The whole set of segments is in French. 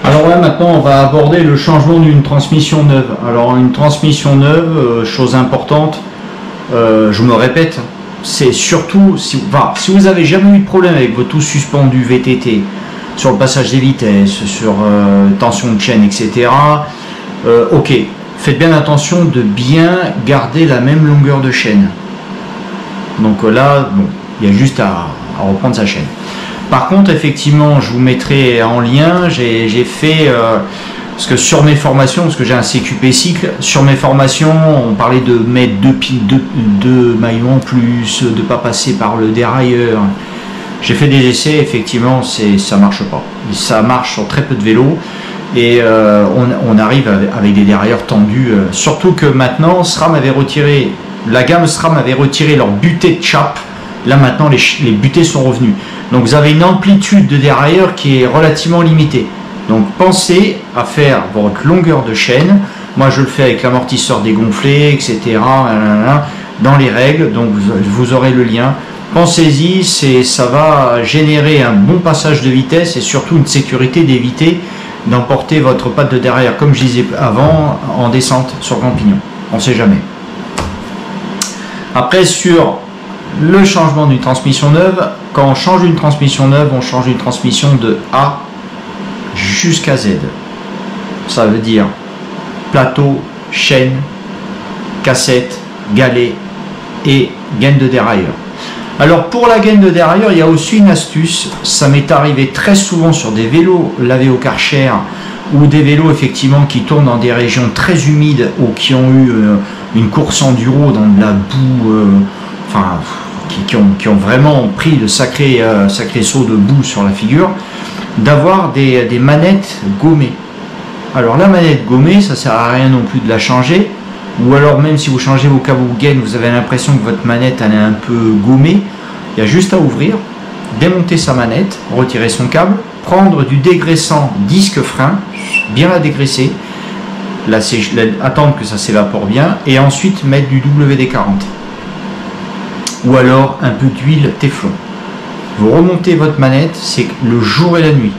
Alors là maintenant on va aborder le changement d'une transmission neuve. Alors une transmission neuve, chose importante, je me répète, c'est surtout si vous avez jamais eu de problème avec votre tout suspendu VTT, sur le passage des vitesses, sur tension de chaîne, etc. Ok, faites bien attention de bien garder la même longueur de chaîne. Donc là, bon, il y a juste à reprendre sa chaîne. Par contre, effectivement, je vous mettrai en lien, j'ai fait, parce que sur mes formations, parce que j'ai un CQP cycle, sur mes formations, on parlait de mettre deux maillons en plus, de ne pas passer par le dérailleur. J'ai fait des essais, effectivement, ça marche pas. Ça marche sur très peu de vélos, et on arrive avec des dérailleurs tendus, surtout que maintenant, SRAM avait retiré, la gamme SRAM avait retiré leur butée de chape. Là maintenant les butées sont revenus. Donc vous avez une amplitude de dérailleur qui est relativement limitée. Donc pensez à faire votre longueur de chaîne. Moi je le fais avec l'amortisseur dégonflé, etc. Dans les règles, donc vous aurez le lien. Pensez-y, ça va générer un bon passage de vitesse et surtout une sécurité d'éviter d'emporter votre patte de derrière, comme je disais avant, en descente sur grand pignon. On ne sait jamais. Après sur le changement d'une transmission neuve, quand on change une transmission neuve, on change une transmission de A jusqu'à Z. Ça veut dire plateau, chaîne, cassette, galet et gaine de dérailleur. Alors pour la gaine de dérailleur, il y a aussi une astuce. Ça m'est arrivé très souvent sur des vélos lavés au Karcher ou des vélos effectivement qui tournent dans des régions très humides ou qui ont eu une course enduro dans de la boue, enfin qui ont vraiment pris de sacrés sauts de boue sur la figure, d'avoir des manettes gommées. Alors la manette gommée, ça sert à rien non plus de la changer, ou alors même si vous changez vos câbles ou gaines, vous avez l'impression que votre manette elle est un peu gommée. Il y a juste à ouvrir, démonter sa manette, retirer son câble, prendre du dégraissant disque frein, bien la dégraisser, attendre que ça s'évapore bien, et ensuite mettre du WD-40. Ou alors un peu d'huile Téflon. Vous remontez votre manette, c'est le jour et la nuit.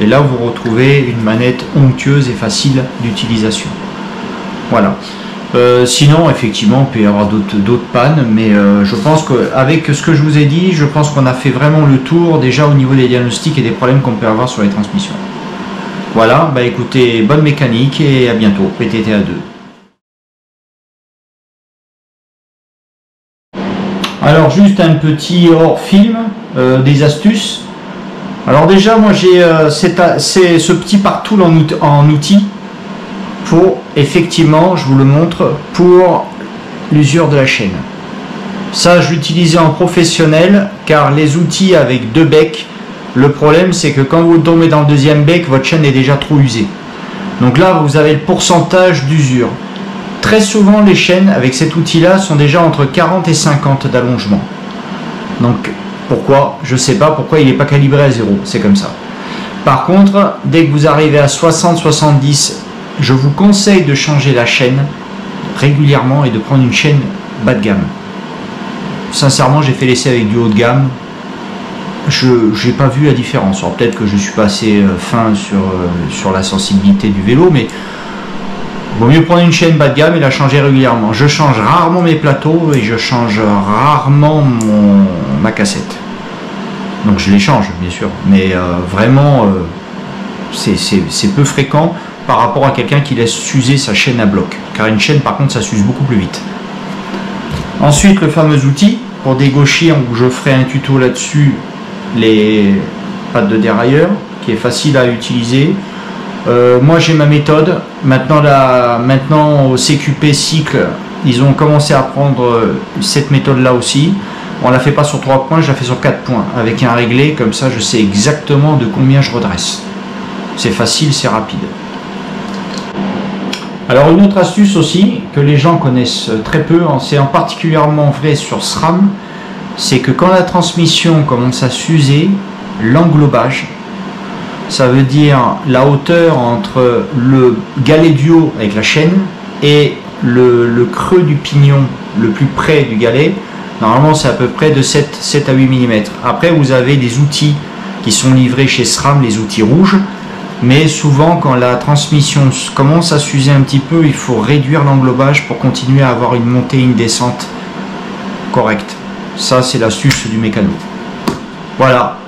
Et là, vous retrouvez une manette onctueuse et facile d'utilisation. Voilà. Sinon, effectivement, il peut y avoir d'autres pannes, mais je pense qu'avec ce que je vous ai dit, je pense qu'on a fait vraiment le tour déjà au niveau des diagnostics et des problèmes qu'on peut avoir sur les transmissions. Voilà, bah écoutez, bonne mécanique et à bientôt, PTT à 2. Alors juste un petit hors film des astuces. Alors déjà moi j'ai ce petit partool en outil pour effectivement, je vous le montre, pour l'usure de la chaîne. Ça je l'utilisais en professionnel car les outils avec 2 becs, le problème c'est que quand vous tombez dans le deuxième bec, votre chaîne est déjà trop usée. Donc là vous avez le pourcentage d'usure. Très souvent, les chaînes avec cet outil-là sont déjà entre 40 et 50 d'allongement. Donc, pourquoi? Je ne sais pas pourquoi il n'est pas calibré à 0. C'est comme ça. Par contre, dès que vous arrivez à 60-70, je vous conseille de changer la chaîne régulièrement et de prendre une chaîne bas de gamme. Sincèrement, j'ai fait l'essai avec du haut de gamme. Je n'ai pas vu la différence. Alors, peut-être que je suis pas assez fin sur la sensibilité du vélo, mais vaut mieux prendre une chaîne bas de gamme et la changer régulièrement. Je change rarement mes plateaux et je change rarement ma cassette. Donc je les change bien sûr, mais vraiment c'est peu fréquent par rapport à quelqu'un qui laisse s'user sa chaîne à bloc. Car une chaîne par contre ça s'use beaucoup plus vite. Ensuite le fameux outil pour dégaucher, où je ferai un tuto là-dessus, les pattes de dérailleur, qui est facile à utiliser. Moi j'ai ma méthode. Maintenant au CQP cycle, ils ont commencé à prendre cette méthode là aussi. On la fait pas sur 3 points, je la fais sur 4 points avec un réglé, comme ça je sais exactement de combien je redresse. C'est facile, c'est rapide. Alors une autre astuce aussi que les gens connaissent très peu, c'est en particulièrement vrai sur SRAM, c'est que quand la transmission commence à s'user, l'englobage, ça veut dire la hauteur entre le galet du haut avec la chaîne et le creux du pignon le plus près du galet. Normalement c'est à peu près de 7 à 8 mm. Après vous avez des outils qui sont livrés chez SRAM, les outils rouges, Mais souvent, quand la transmission commence à s'user un petit peu, il faut réduire l'englobage pour continuer à avoir une montée et une descente correcte. Ça, c'est l'astuce du mécano. Voilà.